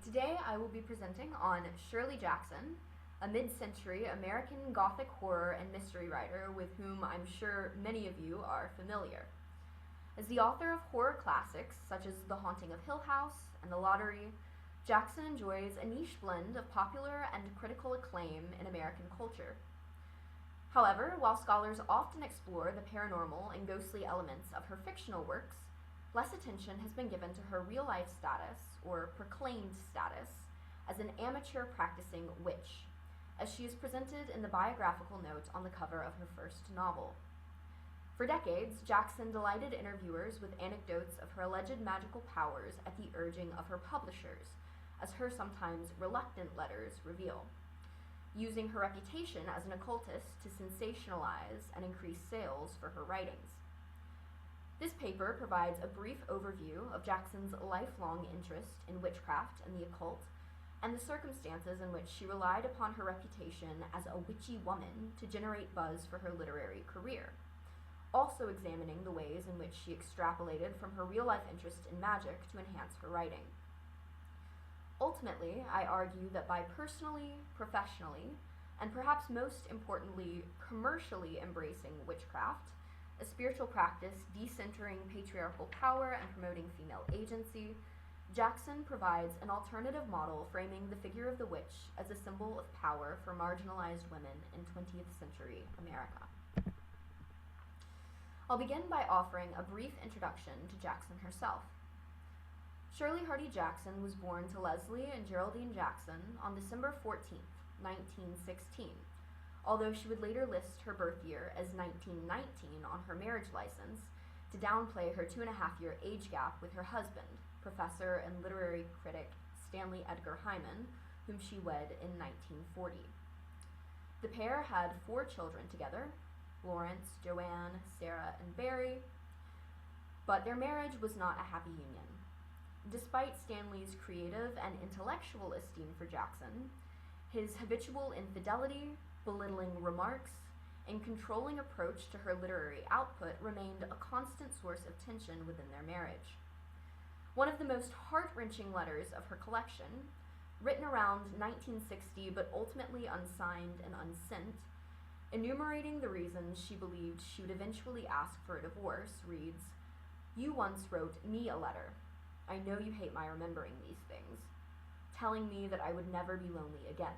Today I will be presenting on Shirley Jackson, a mid-century American Gothic horror and mystery writer with whom I'm sure many of you are familiar. As the author of horror classics such as The Haunting of Hill House and The Lottery, Jackson enjoys a niche blend of popular and critical acclaim in American culture. However, while scholars often explore the paranormal and ghostly elements of her fictional works, less attention has been given to her real-life status, or proclaimed status, as an amateur practicing witch, as she is presented in the biographical note on the cover of her first novel. For decades, Jackson delighted interviewers with anecdotes of her alleged magical powers at the urging of her publishers, as her sometimes reluctant letters reveal, using her reputation as an occultist to sensationalize and increase sales for her writings. This paper provides a brief overview of Jackson's lifelong interest in witchcraft and the occult, and the circumstances in which she relied upon her reputation as a witchy woman to generate buzz for her literary career, also examining the ways in which she extrapolated from her real-life interest in magic to enhance her writing. Ultimately, I argue that by personally, professionally, and perhaps most importantly, commercially embracing witchcraft, a spiritual practice decentering patriarchal power and promoting female agency, Jackson provides an alternative model framing the figure of the witch as a symbol of power for marginalized women in 20th century America. I'll begin by offering a brief introduction to Jackson herself. Shirley Hardy Jackson was born to Leslie and Geraldine Jackson on December 14, 1916, although she would later list her birth year as 1919 on her marriage license to downplay her 2.5-year age gap with her husband, professor and literary critic Stanley Edgar Hyman, whom she wed in 1940. The pair had 4 children together, Lawrence, Joanne, Sarah, and Barry, but their marriage was not a happy union. Despite Stanley's creative and intellectual esteem for Jackson, his habitual infidelity, belittling remarks, and controlling approach to her literary output remained a constant source of tension within their marriage. One of the most heart-wrenching letters of her collection, written around 1960 but ultimately unsigned and unsent, enumerating the reasons she believed she would eventually ask for a divorce, reads, "You once wrote me a letter. I know you hate my remembering these things, telling me that I would never be lonely again.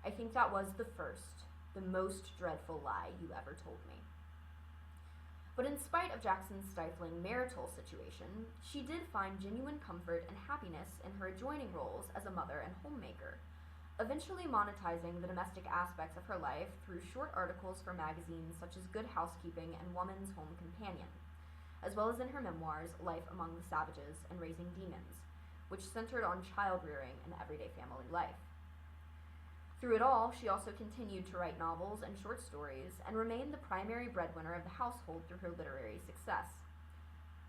I think that was the first, the most dreadful lie you ever told me." But in spite of Jackson's stifling marital situation, she did find genuine comfort and happiness in her adjoining roles as a mother and homemaker, eventually monetizing the domestic aspects of her life through short articles for magazines such as Good Housekeeping and Woman's Home Companion, as well as in her memoirs Life Among the Savages and Raising Demons, which centered on child-rearing and everyday family life. Through it all, she also continued to write novels and short stories and remained the primary breadwinner of the household through her literary success.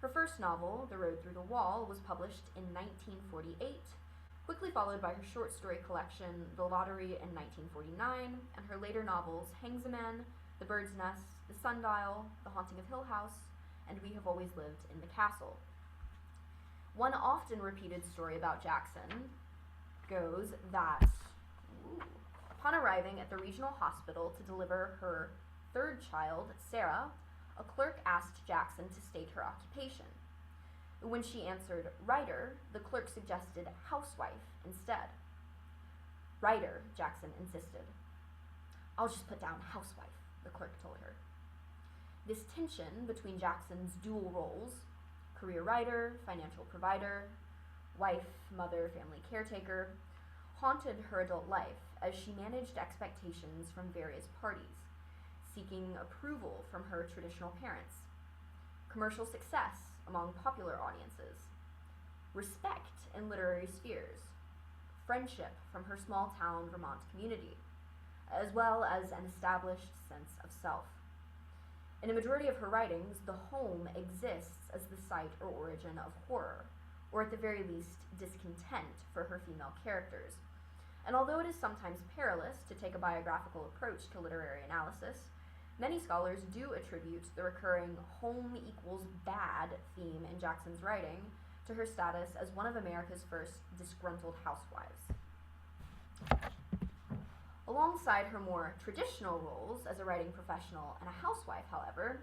Her first novel, The Road Through the Wall, was published in 1948, quickly followed by her short story collection, The Lottery, in 1949, and her later novels, Hangsaman, The Bird's Nest, The Sundial, The Haunting of Hill House, and We Have Always Lived in the Castle. One often repeated story about Jackson goes that, upon arriving at the regional hospital to deliver her 3rd child, Sarah, a clerk asked Jackson to state her occupation. When she answered writer, the clerk suggested housewife instead. "Writer," Jackson insisted. "I'll just put down housewife," the clerk told her. This tension between Jackson's dual roles, career writer, financial provider, wife, mother, family caretaker, haunted her adult life as she managed expectations from various parties, seeking approval from her traditional parents, commercial success among popular audiences, respect in literary spheres, friendship from her small-town Vermont community, as well as an established sense of self. In a majority of her writings, the home exists as the site or origin of horror, or at the very least, discontent for her female characters. And although it is sometimes perilous to take a biographical approach to literary analysis, many scholars do attribute the recurring home equals bad theme in Jackson's writing to her status as one of America's first disgruntled housewives. Alongside her more traditional roles as a writing professional and a housewife, however,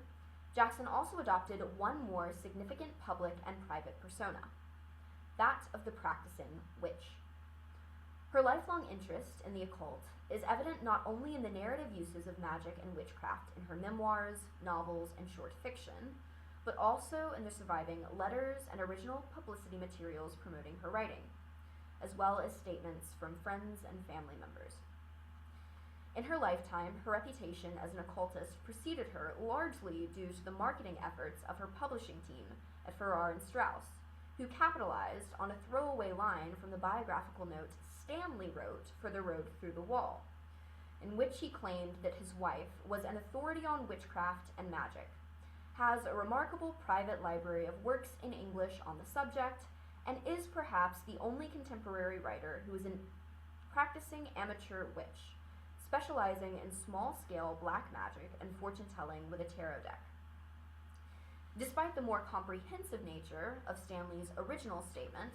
Jackson also adopted one more significant public and private persona, that of the practicing witch. Her lifelong interest in the occult is evident not only in the narrative uses of magic and witchcraft in her memoirs, novels, and short fiction, but also in the surviving letters and original publicity materials promoting her writing, as well as statements from friends and family members. In her lifetime, her reputation as an occultist preceded her largely due to the marketing efforts of her publishing team at Farrar and Straus, who capitalized on a throwaway line from the biographical note Stanley wrote for The Road Through the Wall, in which he claimed that his wife was an authority on witchcraft and magic, has a remarkable private library of works in English on the subject, and is perhaps the only contemporary writer who is a practicing amateur witch, specializing in small-scale black magic and fortune-telling with a tarot deck. Despite the more comprehensive nature of Stanley's original statement,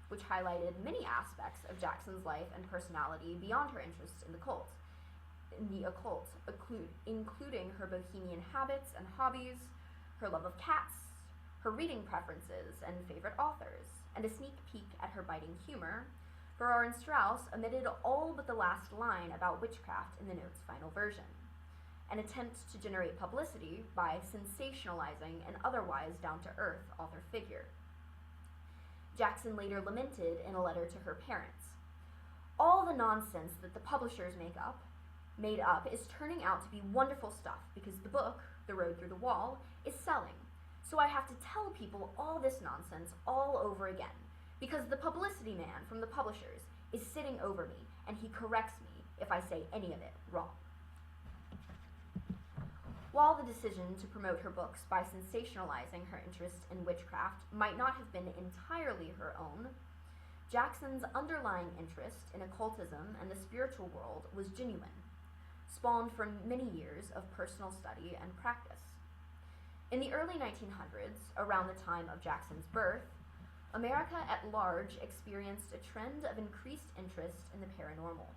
which highlighted many aspects of Jackson's life and personality beyond her interests in the occult, including her bohemian habits and hobbies, her love of cats, her reading preferences and favorite authors, and a sneak peek at her biting humor, Farrar and Straus omitted all but the last line about witchcraft in the note's final version, an attempt to generate publicity by sensationalizing an otherwise down-to-earth author figure. Jackson later lamented in a letter to her parents, "All the nonsense that the publishers made up is turning out to be wonderful stuff because the book, The Road Through the Wall, is selling. So I have to tell people all this nonsense all over again because the publicity man from the publishers is sitting over me and he corrects me if I say any of it wrong." While the decision to promote her books by sensationalizing her interest in witchcraft might not have been entirely her own, Jackson's underlying interest in occultism and the spiritual world was genuine, spawned from many years of personal study and practice. In the early 1900s, around the time of Jackson's birth, America at large experienced a trend of increased interest in the paranormal.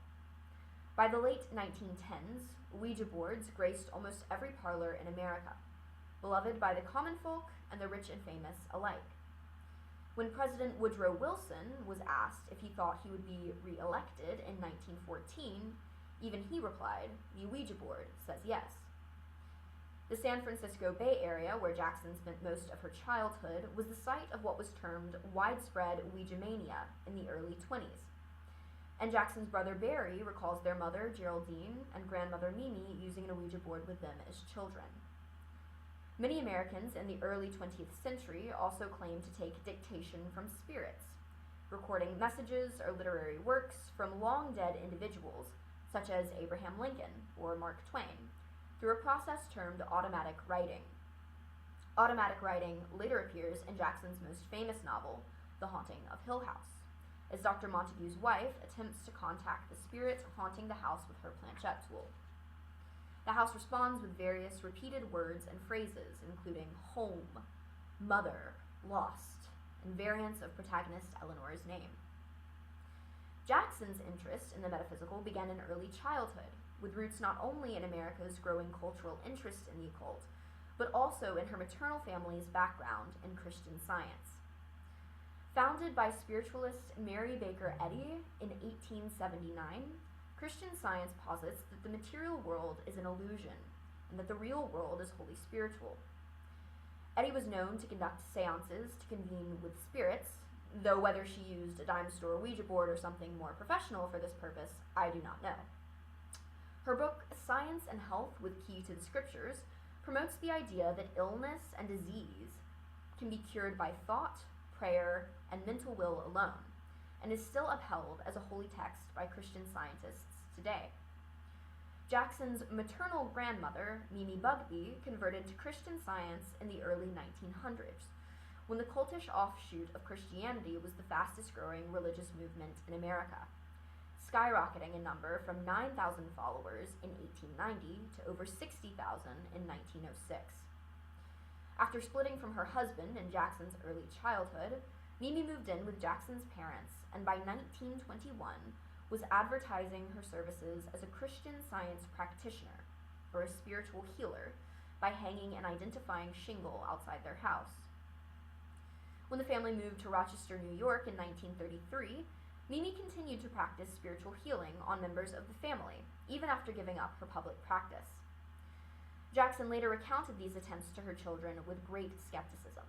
By the late 1910s, Ouija boards graced almost every parlor in America, beloved by the common folk and the rich and famous alike. When President Woodrow Wilson was asked if he thought he would be re-elected in 1914, even he replied, "The Ouija board says yes." The San Francisco Bay Area, where Jackson spent most of her childhood, was the site of what was termed widespread Ouija mania in the early 20s. And Jackson's brother Barry recalls their mother, Geraldine, and grandmother Mimi using an Ouija board with them as children. Many Americans in the early 20th century also claimed to take dictation from spirits, recording messages or literary works from long-dead individuals, such as Abraham Lincoln or Mark Twain, through a process termed automatic writing. Automatic writing later appears in Jackson's most famous novel, The Haunting of Hill House, as Dr. Montague's wife attempts to contact the spirit haunting the house with her planchette tool. The house responds with various repeated words and phrases, including home, mother, lost, and variants of protagonist Eleanor's name. Jackson's interest in the metaphysical began in early childhood, with roots not only in America's growing cultural interest in the occult, but also in her maternal family's background in Christian Science. Founded by spiritualist Mary Baker Eddy in 1879, Christian Science posits that the material world is an illusion and that the real world is wholly spiritual. Eddy was known to conduct seances to convene with spirits, though whether she used a dime store Ouija board or something more professional for this purpose, I do not know. Her book, Science and Health with Key to the Scriptures, promotes the idea that illness and disease can be cured by thought, prayer, and mental will alone, and is still upheld as a holy text by Christian scientists today. Jackson's maternal grandmother, Mimi Bugby, converted to Christian Science in the early 1900s, when the cultish offshoot of Christianity was the fastest growing religious movement in America, skyrocketing in number from 9,000 followers in 1890 to over 60,000 in 1906. After splitting from her husband in Jackson's early childhood, Mimi moved in with Jackson's parents and by 1921 was advertising her services as a Christian Science practitioner, or a spiritual healer, by hanging an identifying shingle outside their house. When the family moved to Rochester, New York in 1933, Mimi continued to practice spiritual healing on members of the family, even after giving up her public practice. Jackson later recounted these attempts to her children with great skepticism.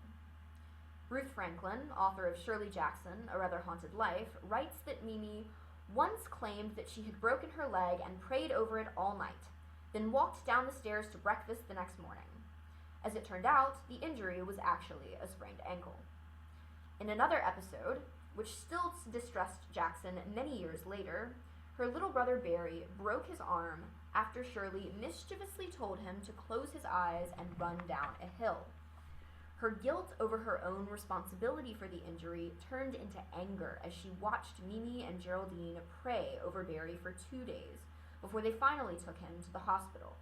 Ruth Franklin, author of Shirley Jackson, A Rather Haunted Life, writes that Mimi once claimed that she had broken her leg and prayed over it all night, then walked down the stairs to breakfast the next morning. As it turned out, the injury was actually a sprained ankle. In another episode, which still distressed Jackson many years later, her little brother Barry broke his arm after Shirley mischievously told him to close his eyes and run down a hill. Her guilt over her own responsibility for the injury turned into anger as she watched Mimi and Geraldine pray over Barry for 2 days before they finally took him to the hospital.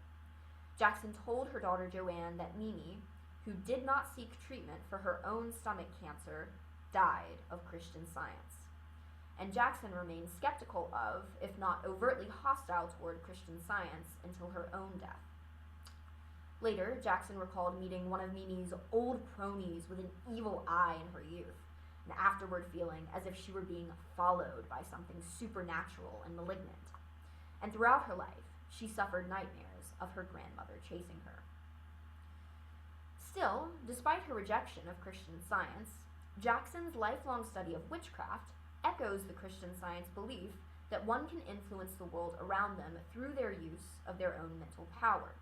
Jackson told her daughter Joanne that Mimi, who did not seek treatment for her own stomach cancer, died of Christian Science. And Jackson remained skeptical of, if not overtly hostile toward, Christian Science until her own death. Later, Jackson recalled meeting one of Mimi's old cronies with an evil eye in her youth, and afterward feeling as if she were being followed by something supernatural and malignant. And throughout her life, she suffered nightmares of her grandmother chasing her. Still, despite her rejection of Christian Science, Jackson's lifelong study of witchcraft echoes the Christian Science belief that one can influence the world around them through their use of their own mental power.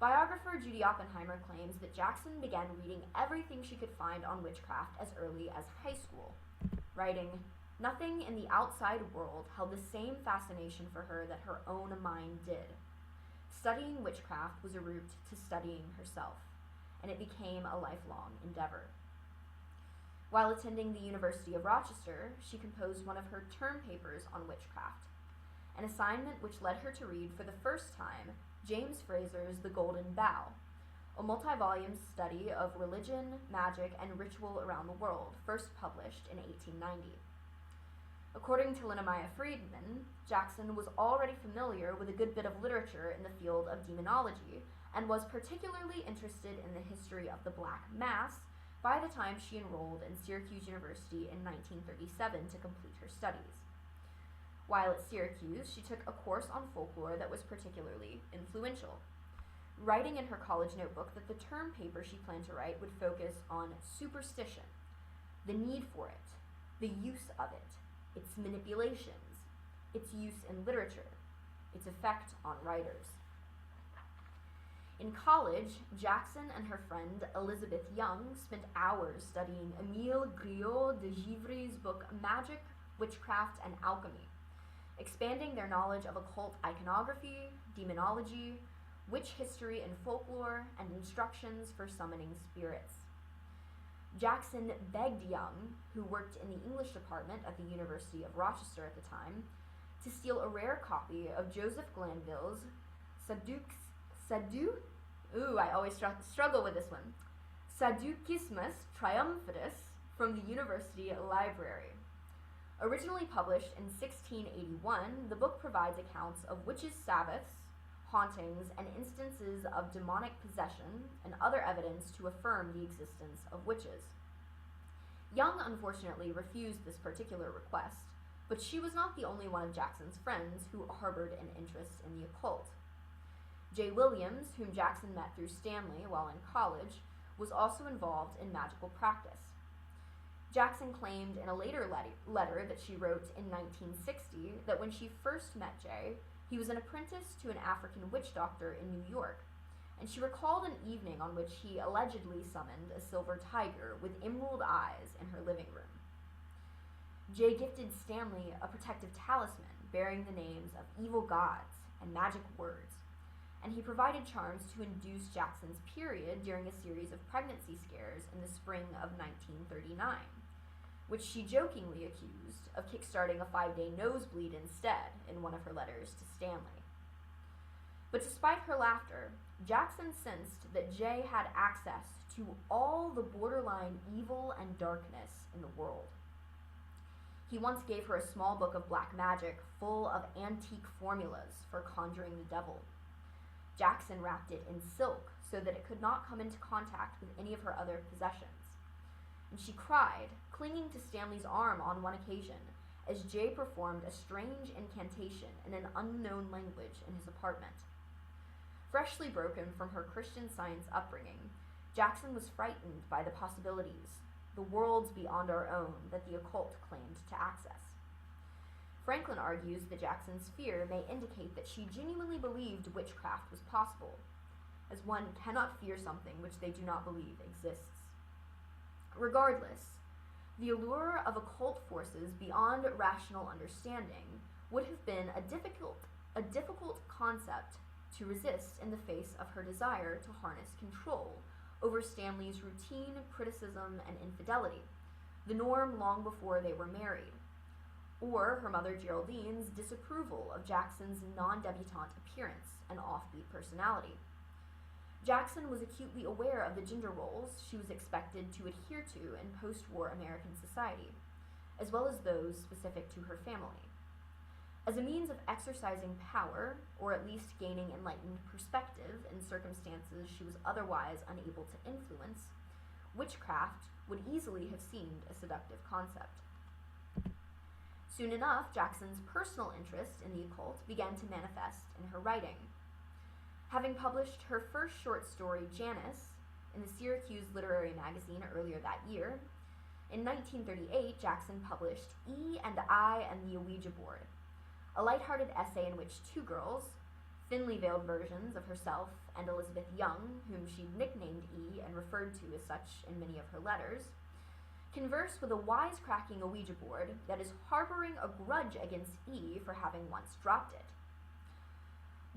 Biographer Judy Oppenheimer claims that Jackson began reading everything she could find on witchcraft as early as high school, writing, "Nothing in the outside world held the same fascination for her that her own mind did. Studying witchcraft was a route to studying herself, and it became a lifelong endeavor." While attending the University of Rochester, she composed one of her term papers on witchcraft, an assignment which led her to read for the first time James Fraser's The Golden Bough, a multi-volume study of religion, magic, and ritual around the world, first published in 1890. According to Linnea Friedman, Jackson was already familiar with a good bit of literature in the field of demonology and was particularly interested in the history of the Black Mass by the time she enrolled in Syracuse University in 1937 to complete her studies. While at Syracuse, she took a course on folklore that was particularly influential, writing in her college notebook that the term paper she planned to write would focus on superstition, the need for it, the use of it, its manipulations, its use in literature, its effect on writers. In college, Jackson and her friend Elizabeth Young spent hours studying Émile Griot de Givry's book Magic, Witchcraft, and Alchemy, expanding their knowledge of occult iconography, demonology, witch history and folklore, and instructions for summoning spirits. Jackson begged Young, who worked in the English department at the University of Rochester at the time, to steal a rare copy of Joseph Glanville's Sadducismus Triumphatus from the University Library. Originally published in 1681, the book provides accounts of witches' sabbaths, hauntings, and instances of demonic possession and other evidence to affirm the existence of witches. Young unfortunately refused this particular request, but she was not the only one of Jackson's friends who harbored an interest in the occult. J. Williams, whom Jackson met through Stanley while in college, was also involved in magical practice. Jackson claimed in a later letter that she wrote in 1960 that when she first met Jay, he was an apprentice to an African witch doctor in New York, and she recalled an evening on which he allegedly summoned a silver tiger with emerald eyes in her living room. Jay gifted Stanley a protective talisman bearing the names of evil gods and magic words, and he provided charms to induce Jackson's period during a series of pregnancy scares in the spring of 1939, which she jokingly accused of kickstarting a 5-day nosebleed instead in one of her letters to Stanley. But despite her laughter, Jackson sensed that Jay had access to all the borderline evil and darkness in the world. He once gave her a small book of black magic full of antique formulas for conjuring the devil. Jackson wrapped it in silk so that it could not come into contact with any of her other possessions. And she cried, clinging to Stanley's arm on one occasion, as Jay performed a strange incantation in an unknown language in his apartment. Freshly broken from her Christian Science upbringing, Jackson was frightened by the possibilities, the worlds beyond our own that the occult claimed to access. Franklin argues that Jackson's fear may indicate that she genuinely believed witchcraft was possible, as one cannot fear something which they do not believe exists. Regardless, the allure of occult forces beyond rational understanding would have been a difficult concept to resist in the face of her desire to harness control over Stanley's routine criticism and infidelity, the norm long before they were married, or her mother Geraldine's disapproval of Jackson's non-debutante appearance and offbeat personality. Jackson was acutely aware of the gender roles she was expected to adhere to in post-war American society, as well as those specific to her family. As a means of exercising power, or at least gaining enlightened perspective in circumstances she was otherwise unable to influence, witchcraft would easily have seemed a seductive concept. Soon enough, Jackson's personal interest in the occult began to manifest in her writing. Having published her first short story, Janice, in the Syracuse Literary Magazine earlier that year, in 1938, Jackson published E and I and the Ouija Board, a lighthearted essay in which two girls, thinly veiled versions of herself and Elizabeth Young, whom she nicknamed E and referred to as such in many of her letters, converse with a wisecracking Ouija board that is harboring a grudge against E for having once dropped it.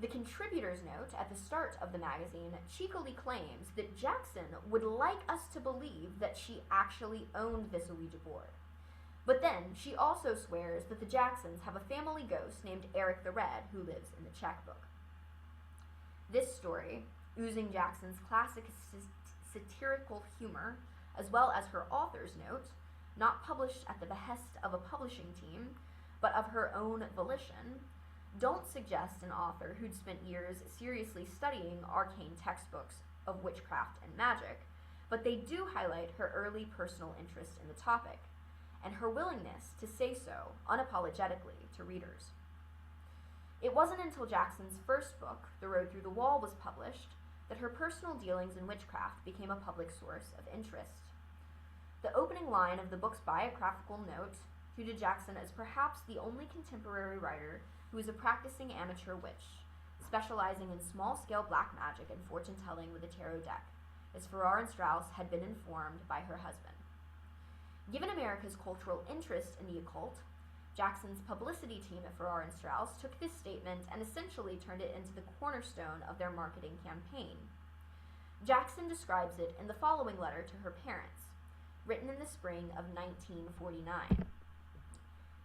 The contributor's note at the start of the magazine cheekily claims that Jackson would like us to believe that she actually owned this Ouija board. But then she also swears that the Jacksons have a family ghost named Eric the Red who lives in the checkbook. This story, oozing Jackson's classic satirical humor, as well as her author's note, not published at the behest of a publishing team, but of her own volition, don't suggest an author who'd spent years seriously studying arcane textbooks of witchcraft and magic, but they do highlight her early personal interest in the topic, and her willingness to say so unapologetically to readers. It wasn't until Jackson's first book, The Road Through the Wall, was published that her personal dealings in witchcraft became a public source of interest. The opening line of the book's biographical note touted Jackson as perhaps the only contemporary writer who is a practicing amateur witch, specializing in small-scale black magic and fortune-telling with a tarot deck, as Farrar and Straus had been informed by her husband. Given America's cultural interest in the occult, Jackson's publicity team at Farrar and Straus took this statement and essentially turned it into the cornerstone of their marketing campaign. Jackson describes it in the following letter to her parents, written in the spring of 1949.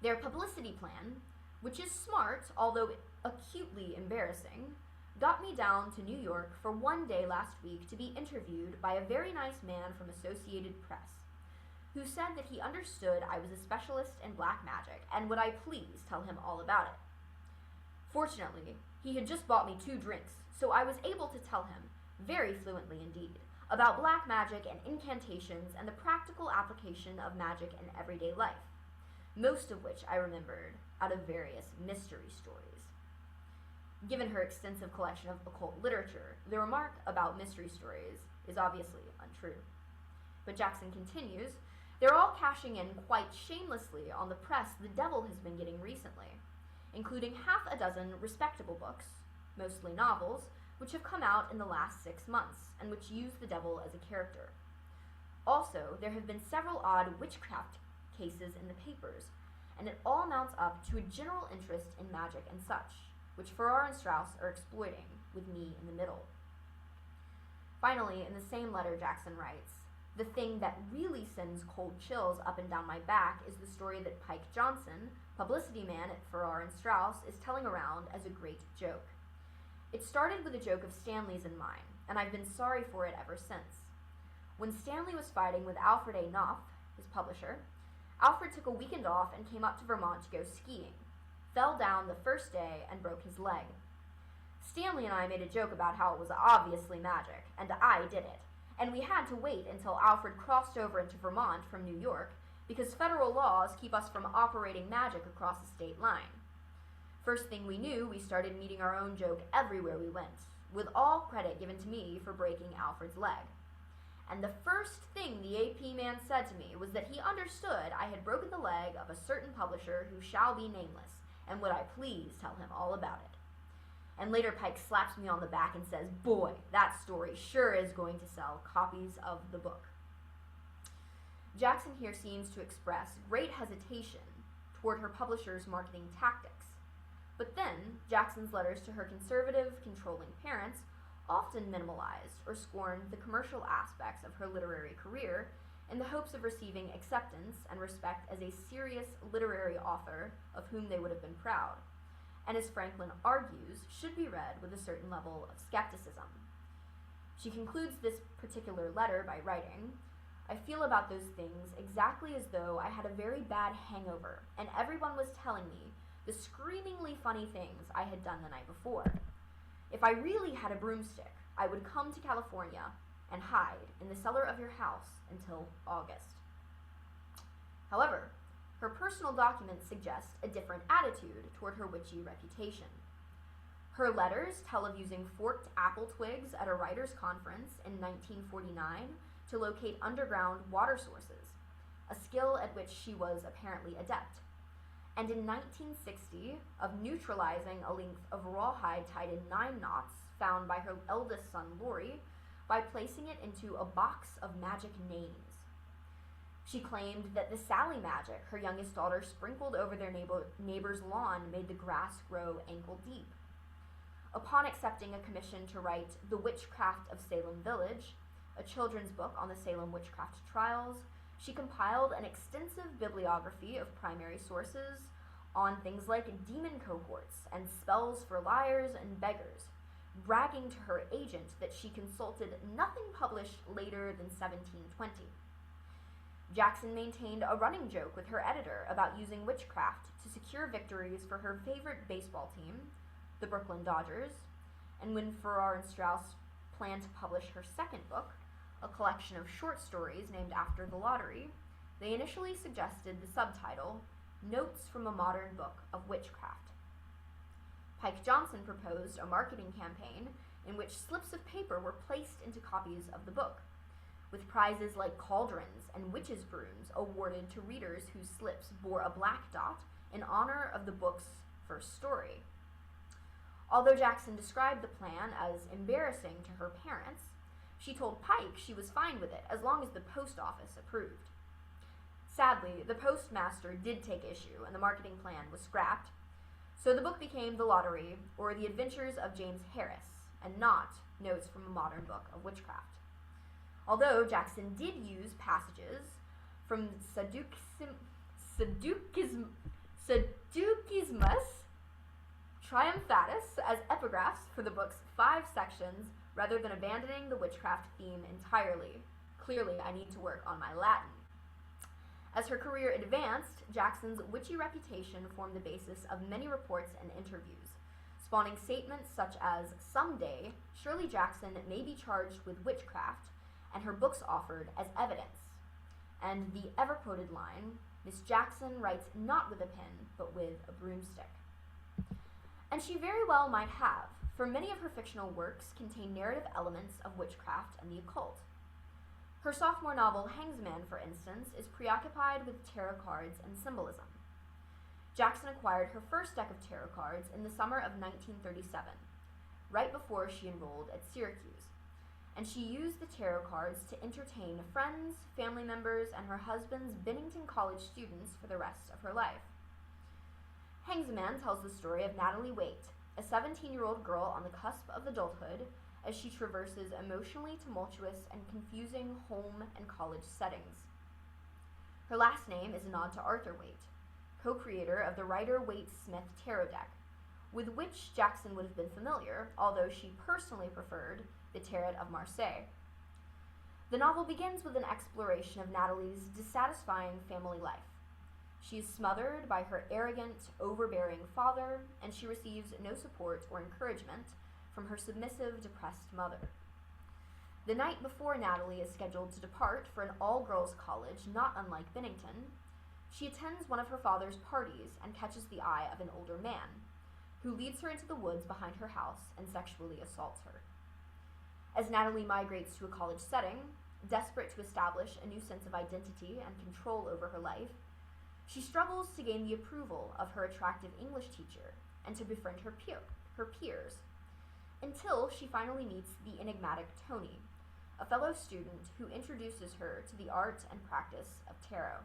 Their publicity plan, which is smart, although acutely embarrassing, got me down to New York for one day last week to be interviewed by a very nice man from Associated Press, who said that he understood I was a specialist in black magic and would I please tell him all about it. Fortunately, he had just bought me 2 drinks, so I was able to tell him, very fluently indeed, about black magic and incantations and the practical application of magic in everyday life, most of which I remembered out of various mystery stories. Given her extensive collection of occult literature, the remark about mystery stories is obviously untrue. But Jackson continues, they're all cashing in quite shamelessly on the press the devil has been getting recently, including half a dozen respectable books, mostly novels, which have come out in the last 6 months, and which use the devil as a character. Also, there have been several odd witchcraft cases in the papers, and it all mounts up to a general interest in magic and such, which Farrar and Straus are exploiting, with me in the middle. Finally, in the same letter, Jackson writes, the thing that really sends cold chills up and down my back is the story that Pike Johnson, publicity man at Farrar and Straus, is telling around as a great joke. It started with a joke of Stanley's in mine, and I've been sorry for it ever since. When Stanley was fighting with Alfred A. Knopf, his publisher, Alfred took a weekend off and came up to Vermont to go skiing, fell down the first day, and broke his leg. Stanley and I made a joke about how it was obviously magic, and I did it, and we had to wait until Alfred crossed over into Vermont from New York because federal laws keep us from operating magic across the state line. First thing we knew, we started meeting our own joke everywhere we went, with all credit given to me for breaking Alfred's leg. And the first thing the AP man said to me was that he understood I had broken the leg of a certain publisher who shall be nameless, and would I please tell him all about it. And later Pike slaps me on the back and says, "Boy, that story sure is going to sell copies of the book." Jackson here seems to express great hesitation toward her publisher's marketing tactics. But then, Jackson's letters to her conservative, controlling parents often minimalized or scorned the commercial aspects of her literary career in the hopes of receiving acceptance and respect as a serious literary author of whom they would have been proud, and as Franklin argues, should be read with a certain level of skepticism. She concludes this particular letter by writing, "I feel about those things exactly as though I had a very bad hangover, and everyone was telling me the screamingly funny things I had done the night before. If I really had a broomstick, I would come to California and hide in the cellar of your house until August." However, her personal documents suggest a different attitude toward her witchy reputation. Her letters tell of using forked apple twigs at a writers' conference in 1949 to locate underground water sources, a skill at which she was apparently adept, and in 1960 of neutralizing a length of rawhide tied in 9 knots found by her eldest son Laurie by placing it into a box of magic names. She claimed that the Sally magic her youngest daughter sprinkled over their neighbor's lawn made the grass grow ankle deep. Upon accepting a commission to write The Witchcraft of Salem Village, a children's book on the Salem witchcraft trials, she compiled an extensive bibliography of primary sources on things like demon cohorts and spells for liars and beggars, bragging to her agent that she consulted nothing published later than 1720. Jackson maintained a running joke with her editor about using witchcraft to secure victories for her favorite baseball team, the Brooklyn Dodgers, and when Farrar and Straus planned to publish her second book, a collection of short stories named after the lottery, they initially suggested the subtitle, Notes from a Modern Book of Witchcraft. Pike Johnson proposed a marketing campaign in which slips of paper were placed into copies of the book, with prizes like cauldrons and witches' brooms awarded to readers whose slips bore a black dot in honor of the book's first story. Although Jackson described the plan as embarrassing to her parents, she told Pike she was fine with it as long as the post office approved. Sadly, the postmaster did take issue and the marketing plan was scrapped, so the book became The Lottery, or The Adventures of James Harris, and not Notes from a Modern Book of Witchcraft. Although Jackson did use passages from Seducismus Triumphatus as epigraphs for the book's 5 sections rather than abandoning the witchcraft theme entirely. Clearly, I need to work on my Latin. As her career advanced, Jackson's witchy reputation formed the basis of many reports and interviews, spawning statements such as, "Someday, Shirley Jackson may be charged with witchcraft, and her books offered as evidence," and the ever-quoted line, "Miss Jackson writes not with a pen, but with a broomstick." And she very well might have, for many of her fictional works contain narrative elements of witchcraft and the occult. Her sophomore novel, Hangsman, for instance, is preoccupied with tarot cards and symbolism. Jackson acquired her first deck of tarot cards in the summer of 1937, right before she enrolled at Syracuse, and she used the tarot cards to entertain friends, family members, and her husband's Bennington College students for the rest of her life. Hangsman tells the story of Natalie Waite, a 17-year-old girl on the cusp of adulthood, as she traverses emotionally tumultuous and confusing home and college settings. Her last name is a nod to Arthur Waite, co-creator of the Rider-Waite-Smith tarot deck, with which Jackson would have been familiar, although she personally preferred the Tarot of Marseille. The novel begins with an exploration of Natalie's dissatisfying family life. She is smothered by her arrogant, overbearing father, and she receives no support or encouragement from her submissive, depressed mother. The night before Natalie is scheduled to depart for an all-girls college not unlike Bennington, she attends one of her father's parties and catches the eye of an older man, who leads her into the woods behind her house and sexually assaults her. As Natalie migrates to a college setting, desperate to establish a new sense of identity and control over her life, she struggles to gain the approval of her attractive English teacher and to befriend her peers, until she finally meets the enigmatic Tony, a fellow student who introduces her to the art and practice of tarot.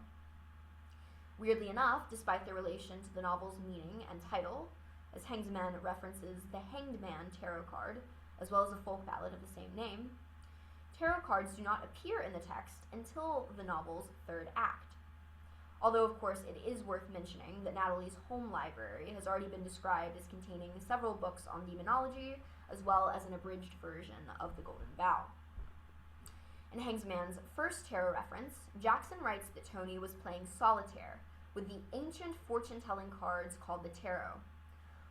Weirdly enough, despite their relation to the novel's meaning and title, as Hangsman references the Hanged Man tarot card, as well as a folk ballad of the same name, tarot cards do not appear in the text until the novel's third act. Although, of course, it is worth mentioning that Natalie's home library has already been described as containing several books on demonology, as well as an abridged version of the Golden Bough. In Hangsman's first tarot reference, Jackson writes that Tony was playing solitaire with the ancient fortune-telling cards called the tarot.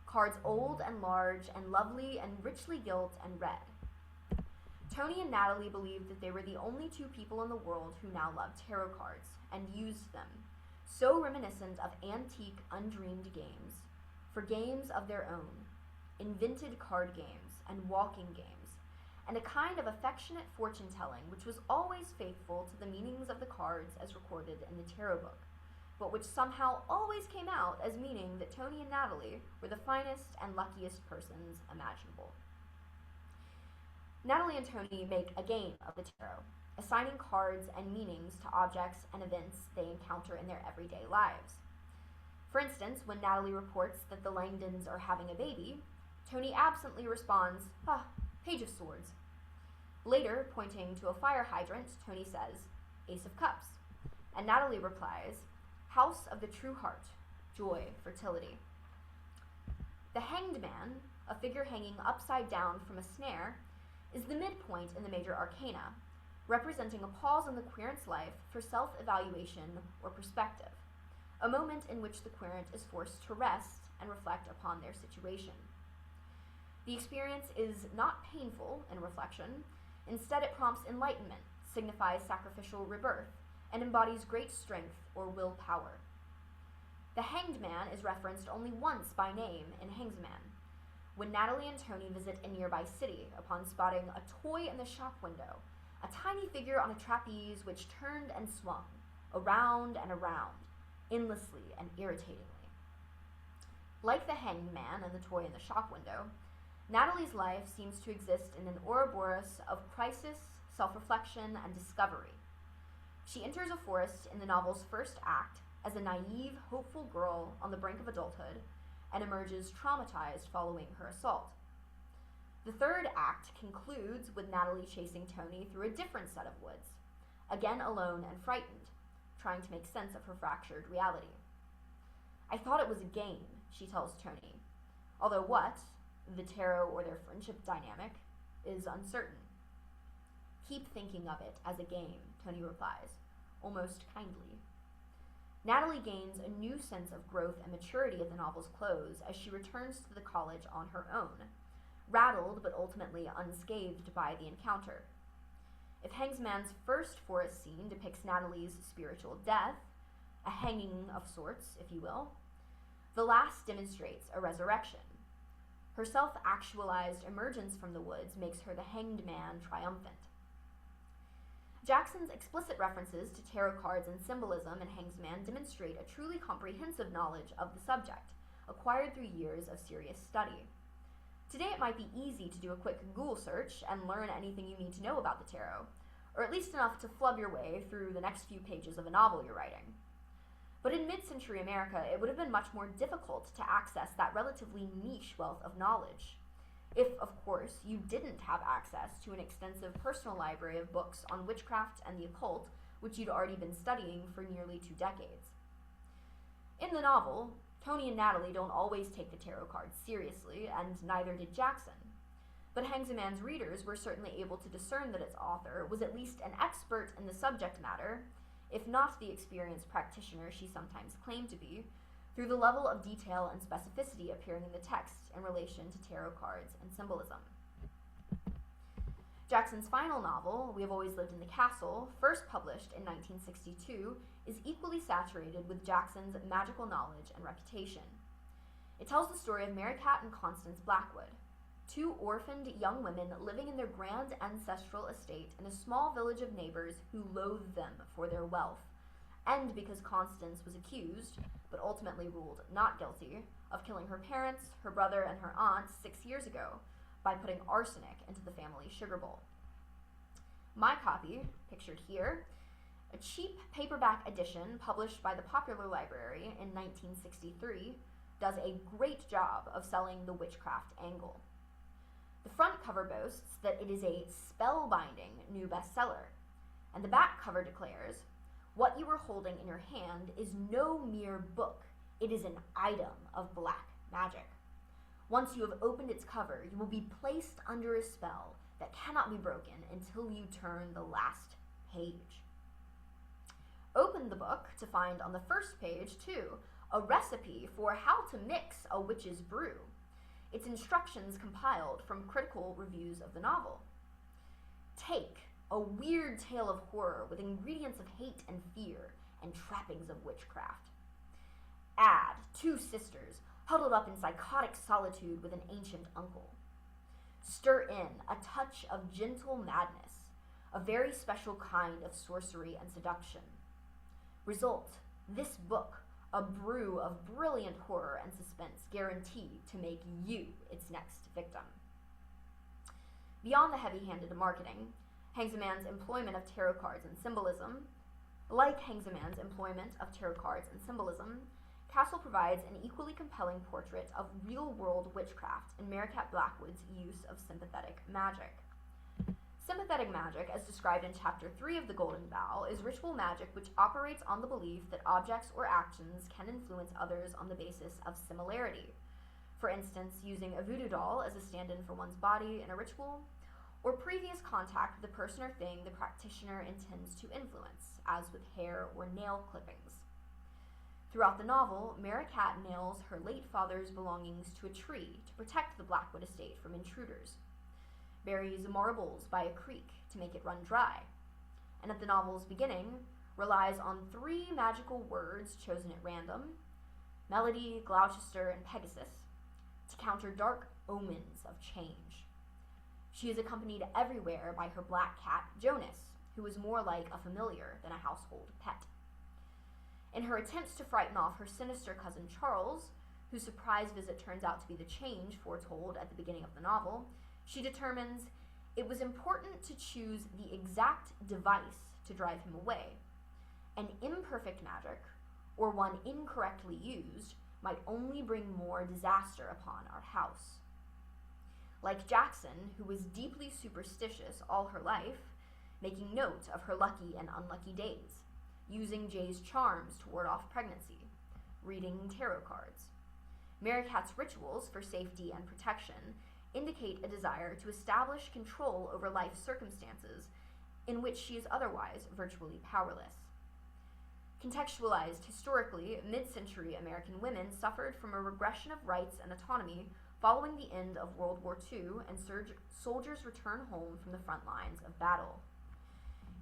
Cards old and large and lovely and richly gilt and red. Tony and Natalie believed that they were the only two people in the world who now loved tarot cards and used them, so reminiscent of antique, undreamed games, for games of their own, invented card games and walking games, and a kind of affectionate fortune-telling which was always faithful to the meanings of the cards as recorded in the tarot book, but which somehow always came out as meaning that Tony and Natalie were the finest and luckiest persons imaginable. Natalie and Tony make a game of the tarot, assigning cards and meanings to objects and events they encounter in their everyday lives. For instance, when Natalie reports that the Langdons are having a baby, Tony absently responds, Page of Swords. Later, pointing to a fire hydrant, Tony says, Ace of Cups, and Natalie replies, House of the True Heart, Joy, Fertility. The Hanged Man, a figure hanging upside down from a snare, is the midpoint in the major arcana, representing a pause in the querent's life for self-evaluation or perspective, a moment in which the querent is forced to rest and reflect upon their situation. The experience is not painful in reflection. Instead, it prompts enlightenment, signifies sacrificial rebirth, and embodies great strength or willpower. The Hanged Man is referenced only once by name in Hangsman, when Natalie and Tony visit a nearby city upon spotting a toy in the shop window, a tiny figure on a trapeze which turned and swung, around and around, endlessly and irritatingly. Like the Hanged Man and the toy in the shop window, Natalie's life seems to exist in an Ouroboros of crisis, self-reflection, and discovery. She enters a forest in the novel's first act as a naive, hopeful girl on the brink of adulthood and emerges traumatized following her assault. The third act concludes with Natalie chasing Tony through a different set of woods, again alone and frightened, trying to make sense of her fractured reality. I thought it was a game, she tells Tony, although what, the tarot or their friendship dynamic, is uncertain. Keep thinking of it as a game, Tony replies, almost kindly. Natalie gains a new sense of growth and maturity at the novel's close as she returns to the college on her own, rattled but ultimately unscathed by the encounter. If Hangsman's first forest scene depicts Natalie's spiritual death, a hanging of sorts, if you will, the last demonstrates a resurrection. Her self-actualized emergence from the woods makes her the Hanged Man triumphant. Jackson's explicit references to tarot cards and symbolism in Hangsman demonstrate a truly comprehensive knowledge of the subject, acquired through years of serious study. Today it might be easy to do a quick Google search and learn anything you need to know about the tarot, or at least enough to flub your way through the next few pages of a novel you're writing. But in mid-century America, it would have been much more difficult to access that relatively niche wealth of knowledge. If, of course, you didn't have access to an extensive personal library of books on witchcraft and the occult, which you'd already been studying for nearly 2 decades. In the novel, Tony and Natalie don't always take the tarot cards seriously, and neither did Jackson. But Hangsaman's readers were certainly able to discern that its author was at least an expert in the subject matter, if not the experienced practitioner she sometimes claimed to be, through the level of detail and specificity appearing in the text in relation to tarot cards and symbolism. Jackson's final novel, We Have Always Lived in the Castle, first published in 1962, is equally saturated with Jackson's magical knowledge and reputation. It tells the story of Mary Cat and Constance Blackwood, two orphaned young women living in their grand ancestral estate in a small village of neighbors who loathed them for their wealth, and because Constance was accused, but ultimately ruled not guilty, of killing her parents, her brother, and her aunt 6 years ago by putting arsenic into the family sugar bowl. My copy, pictured here, a cheap paperback edition published by the Popular Library in 1963, does a great job of selling the witchcraft angle. The front cover boasts that it is a spellbinding new bestseller, and the back cover declares, "What you are holding in your hand is no mere book, it is an item of black magic. Once you have opened its cover, you will be placed under a spell that cannot be broken until you turn the last page." Open the book to find on the first page, too, a recipe for how to mix a witch's brew. Its instructions compiled from critical reviews of the novel. Take a weird tale of horror with ingredients of hate and fear and trappings of witchcraft. Add two sisters huddled up in psychotic solitude with an ancient uncle. Stir in a touch of gentle madness, a very special kind of sorcery and seduction. Result, this book, a brew of brilliant horror and suspense guaranteed to make you its next victim. Beyond the heavy-handed marketing, Hangsaman's employment of tarot cards and symbolism, Castle provides an equally compelling portrait of real-world witchcraft in Mary Cat Blackwood's use of sympathetic magic. Sympathetic magic, as described in Chapter 3 of The Golden Bough, is ritual magic which operates on the belief that objects or actions can influence others on the basis of similarity. For instance, using a voodoo doll as a stand-in for one's body in a ritual, or previous contact with the person or thing the practitioner intends to influence, as with hair or nail clippings. Throughout the novel, Mary Cat nails her late father's belongings to a tree to protect the Blackwood estate from intruders, buries marbles by a creek to make it run dry, and at the novel's beginning, relies on 3 magical words chosen at random, Melody, Gloucester, and Pegasus, to counter dark omens of change. She is accompanied everywhere by her black cat, Jonas, who is more like a familiar than a household pet. In her attempts to frighten off her sinister cousin Charles, whose surprise visit turns out to be the change foretold at the beginning of the novel, she determines it was important to choose the exact device to drive him away. An imperfect magic, or one incorrectly used, might only bring more disaster upon our house. Like Jackson, who was deeply superstitious all her life, making note of her lucky and unlucky days, using Jay's charms to ward off pregnancy, reading tarot cards. Mary Cat's rituals for safety and protection indicate a desire to establish control over life circumstances in which she is otherwise virtually powerless. Contextualized historically, mid-century American women suffered from a regression of rights and autonomy following the end of World War II and soldiers' return home from the front lines of battle.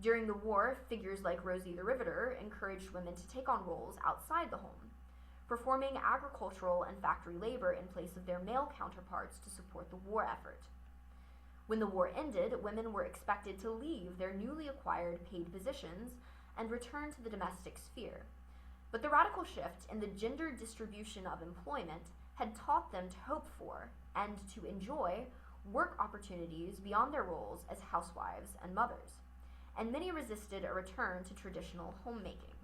During the war, figures like Rosie the Riveter encouraged women to take on roles outside the home, performing agricultural and factory labor in place of their male counterparts to support the war effort. When the war ended, women were expected to leave their newly acquired paid positions and return to the domestic sphere. But the radical shift in the gender distribution of employment had taught them to hope for and to enjoy work opportunities beyond their roles as housewives and mothers, and many resisted a return to traditional homemaking.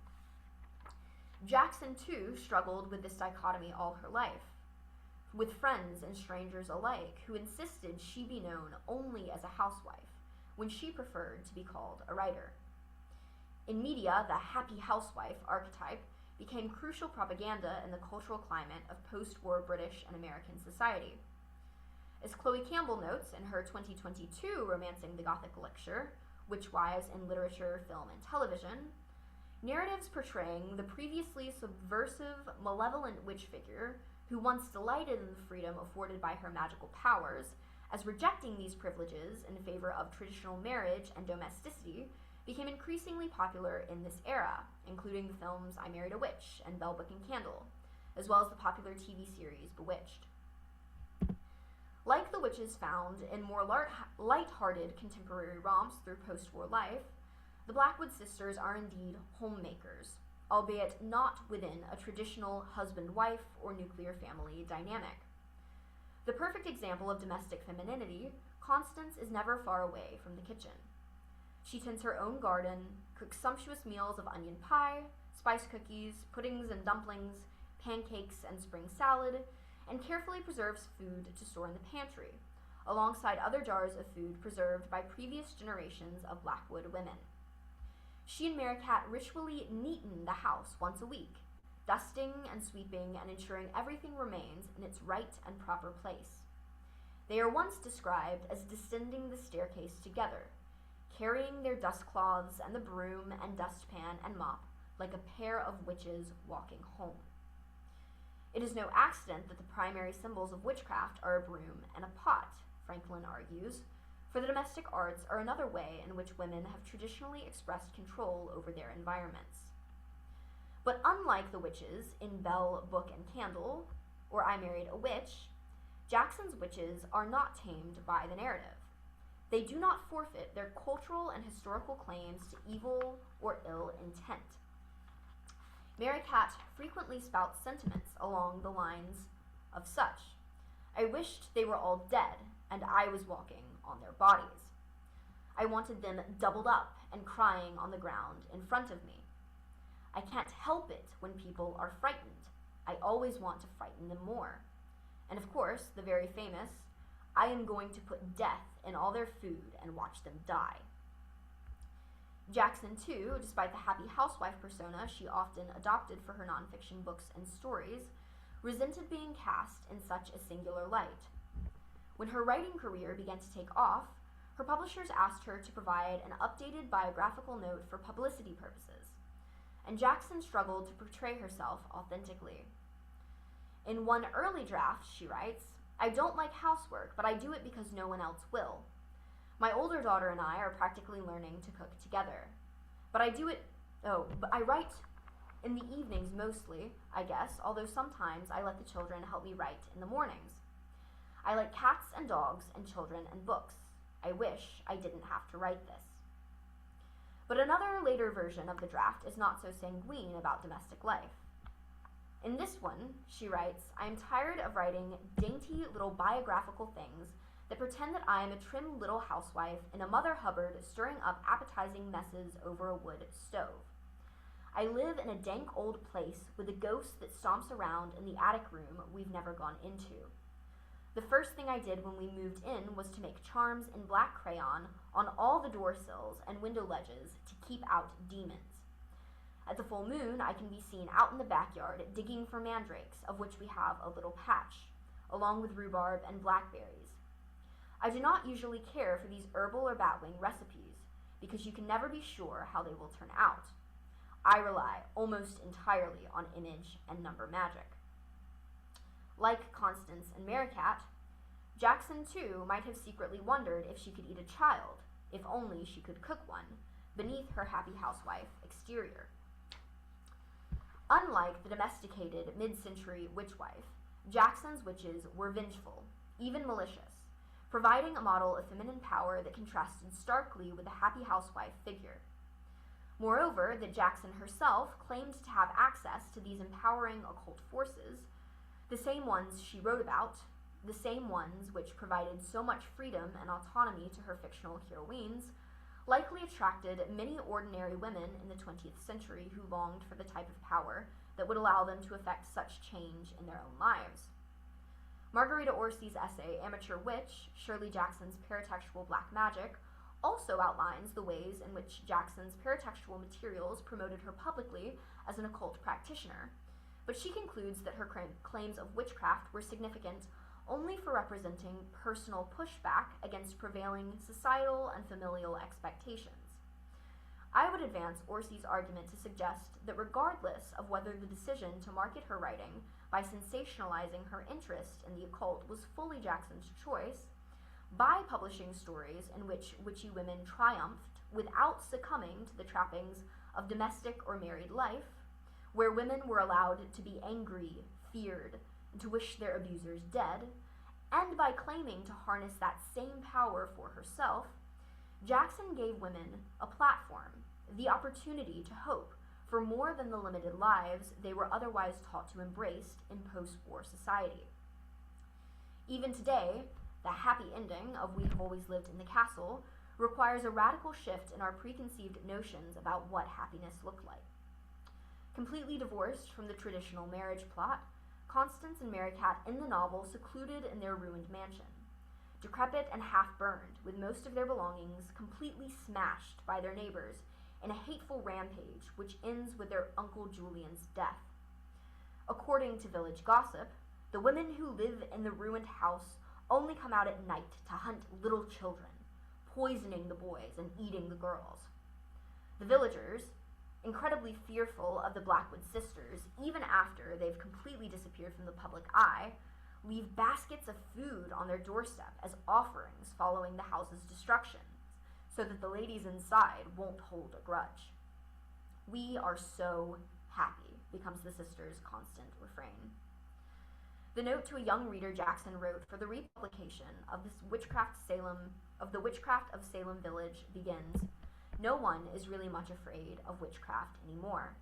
Jackson, too, struggled with this dichotomy all her life, with friends and strangers alike who insisted she be known only as a housewife, when she preferred to be called a writer. In media, the happy housewife archetype became crucial propaganda in the cultural climate of post-war British and American society. As Chloe Campbell notes in her 2022 Romancing the Gothic lecture, Witchwives in Literature, Film, and Television, narratives portraying the previously subversive, malevolent witch figure who once delighted in the freedom afforded by her magical powers, as rejecting these privileges in favor of traditional marriage and domesticity, became increasingly popular in this era, including the films I Married a Witch and Bell, Book, and Candle, as well as the popular TV series Bewitched. Like the witches found in more light-hearted contemporary romps through post-war life, the Blackwood sisters are indeed homemakers, albeit not within a traditional husband-wife or nuclear family dynamic. The perfect example of domestic femininity, Constance is never far away from the kitchen. She tends her own garden, cooks sumptuous meals of onion pie, spice cookies, puddings and dumplings, pancakes and spring salad, and carefully preserves food to store in the pantry, alongside other jars of food preserved by previous generations of Blackwood women. She and Mary Cat ritually neaten the house once a week, dusting and sweeping and ensuring everything remains in its right and proper place. They are once described as descending the staircase together, carrying their dust cloths and the broom and dustpan and mop like a pair of witches walking home. It is no accident that the primary symbols of witchcraft are a broom and a pot, Franklin argues, for the domestic arts are another way in which women have traditionally expressed control over their environments. But unlike the witches in Bell, Book, and Candle, or I Married a Witch, Jackson's witches are not tamed by the narrative. They do not forfeit their cultural and historical claims to evil or ill intent. Mary Cat frequently spouts sentiments along the lines of such: I wished they were all dead, and I was walking on their bodies. I wanted them doubled up and crying on the ground in front of me. I can't help it when people are frightened. I always want to frighten them more. And of course, the very famous, I am going to put death in all their food and watch them die. Jackson, too, despite the happy housewife persona she often adopted for her nonfiction books and stories, resented being cast in such a singular light. When her writing career began to take off, her publishers asked her to provide an updated biographical note for publicity purposes, and Jackson struggled to portray herself authentically. In one early draft, she writes, I don't like housework, but I do it because no one else will. My older daughter and I are practically learning to cook together. But I write in the evenings mostly, I guess, although sometimes I let the children help me write in the mornings. I like cats and dogs and children and books. I wish I didn't have to write this. But another later version of the draft is not so sanguine about domestic life. In this one, she writes, I am tired of writing dainty little biographical things that pretend that I am a trim little housewife in a Mother Hubbard stirring up appetizing messes over a wood stove. I live in a dank old place with a ghost that stomps around in the attic room we've never gone into. The first thing I did when we moved in was to make charms in black crayon on all the door sills and window ledges to keep out demons. At the full moon, I can be seen out in the backyard digging for mandrakes, of which we have a little patch, along with rhubarb and blackberries. I do not usually care for these herbal or batwing recipes, because you can never be sure how they will turn out. I rely almost entirely on image and number magic. Like Constance and Mary Cat, Jackson too might have secretly wondered if she could eat a child, if only she could cook one, beneath her happy housewife exterior. Unlike the domesticated mid-century witchwife, Jackson's witches were vengeful, even malicious, providing a model of feminine power that contrasted starkly with the happy housewife figure. Moreover, that Jackson herself claimed to have access to these empowering occult forces, the same ones she wrote about, the same ones which provided so much freedom and autonomy to her fictional heroines, likely attracted many ordinary women in the 20th century who longed for the type of power that would allow them to effect such change in their own lives. Margarita Orsi's essay, Amateur Witch, Shirley Jackson's Paratextual Black Magic, also outlines the ways in which Jackson's paratextual materials promoted her publicly as an occult practitioner, but she concludes that her claims of witchcraft were significant only for representing personal pushback against prevailing societal and familial expectations. I would advance Orsi's argument to suggest that regardless of whether the decision to market her writing by sensationalizing her interest in the occult was fully Jackson's choice, by publishing stories in which witchy women triumphed without succumbing to the trappings of domestic or married life, where women were allowed to be angry, feared, and to wish their abusers dead, and by claiming to harness that same power for herself, Jackson gave women a platform, the opportunity to hope for more than the limited lives they were otherwise taught to embrace in post-war society. Even today, the happy ending of "We Have Always Lived in the Castle" requires a radical shift in our preconceived notions about what happiness looked like. Completely divorced from the traditional marriage plot, Constance and Merricat in the novel secluded in their ruined mansion, decrepit and half-burned, with most of their belongings completely smashed by their neighbors in a hateful rampage which ends with their Uncle Julian's death. According to village gossip, the women who live in the ruined house only come out at night to hunt little children, poisoning the boys and eating the girls. The villagers, incredibly fearful of the Blackwood sisters, even after they've completely disappeared from the public eye, leave baskets of food on their doorstep as offerings following the house's destruction, so that the ladies inside won't hold a grudge. "We are so happy," becomes the sisters' constant refrain. The note to a young reader Jackson wrote for the republication of the Witchcraft of Salem Village begins, "No one is really much afraid of witchcraft anymore.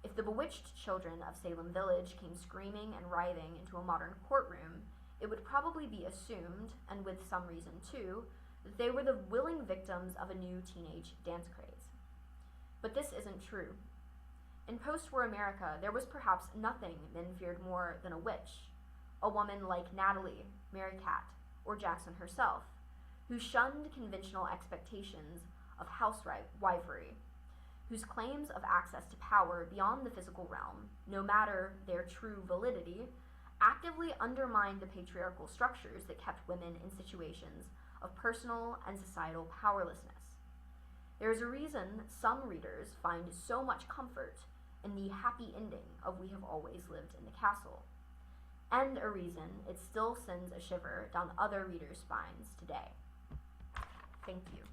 If the bewitched children of Salem Village came screaming and writhing into a modern courtroom, it would probably be assumed, and with some reason too, that they were the willing victims of a new teenage dance craze. But this isn't true. In post-war America, there was perhaps nothing men feared more than a witch, a woman like Natalie, Merricat, or Jackson herself, who shunned conventional expectations of housewifery, whose claims of access to power beyond the physical realm, no matter their true validity, actively undermined the patriarchal structures that kept women in situations of personal and societal powerlessness. There is a reason some readers find so much comfort in the happy ending of "We Have Always Lived in the Castle," and a reason it still sends a shiver down other readers' spines today. Thank you.